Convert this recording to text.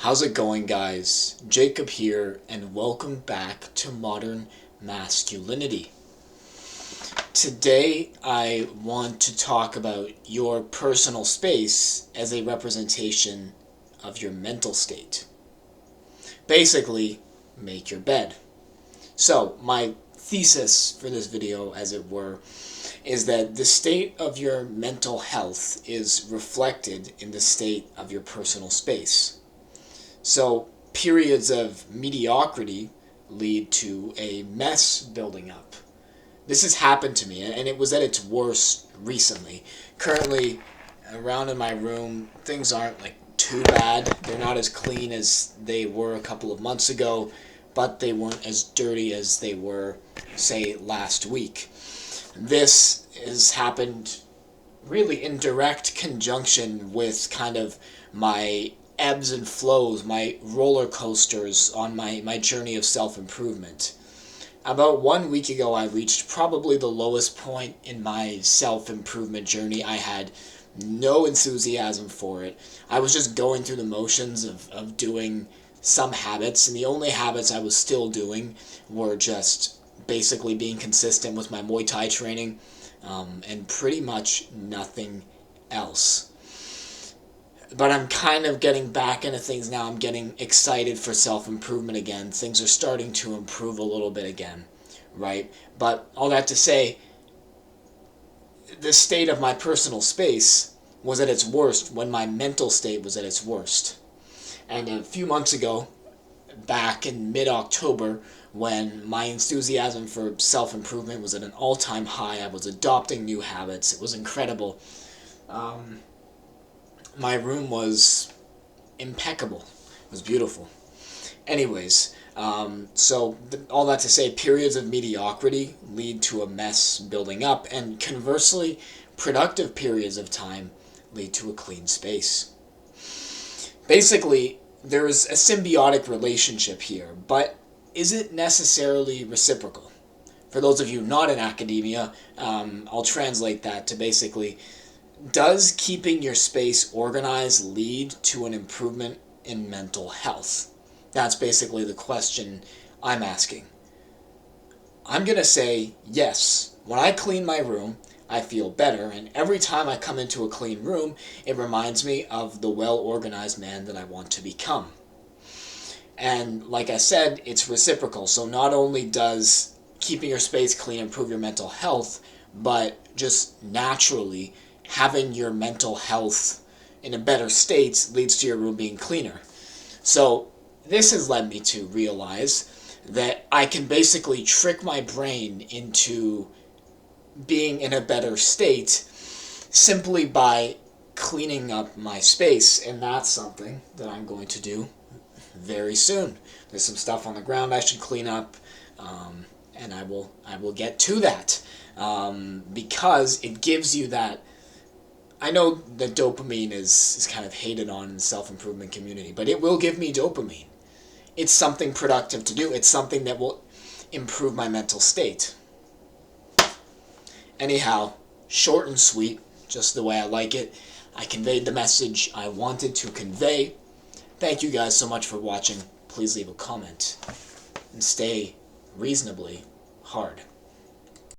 How's it going, guys? Jacob here, and welcome back to Modern Masculinity. Today, I want to talk about your personal space as a representation of your mental state. Basically, make your bed. So, my thesis for this video, as it were, is that the state of your mental health is reflected in the state of your personal space. So periods of mediocrity lead to a mess building up. This has happened to me, and it was at its worst recently. Currently, around in my room, things aren't too bad. They're not as clean as they were a couple of months ago, but they weren't as dirty as they were, say, last week. This has happened really in direct conjunction with kind of my ebbs and flows, my roller coasters on my journey of self-improvement. About 1 week ago, I reached probably the lowest point in my self-improvement journey. I had no enthusiasm for it. I was just going through the motions of doing some habits, and the only habits I was still doing were just basically being consistent with my Muay Thai training, and pretty much nothing else. But I'm kind of getting back into things now. I'm getting excited for self-improvement again. Things are starting to improve a little bit again, right? But all that to say, the state of my personal space was at its worst when my mental state was at its worst. And a few months ago, back in mid-October, when my enthusiasm for self-improvement was at an all-time high, I was adopting new habits. It was incredible. My room was impeccable. It was beautiful. Anyways, all that to say, periods of mediocrity lead to a mess building up, and conversely, productive periods of time lead to a clean space. Basically, there's a symbiotic relationship here, but is it necessarily reciprocal? For those of you not in academia, I'll translate that to basically, does keeping your space organized lead to an improvement in mental health? That's basically the question I'm asking. I'm going to say yes. When I clean my room, I feel better, and every time I come into a clean room, it reminds me of the well-organized man that I want to become. And like I said, it's reciprocal. So not only does keeping your space clean improve your mental health, but just naturally, having your mental health in a better state leads to your room being cleaner. So this has led me to realize that I can basically trick my brain into being in a better state simply by cleaning up my space, and that's something that I'm going to do very soon. There's some stuff on the ground I should clean up, and I will get to that, because it gives you that. I know that dopamine is kind of hated on in the self-improvement community, but it will give me dopamine. It's something productive to do. It's something that will improve my mental state. Anyhow, short and sweet, just the way I like it. I conveyed the message I wanted to convey. Thank you guys so much for watching. Please leave a comment and stay reasonably hard.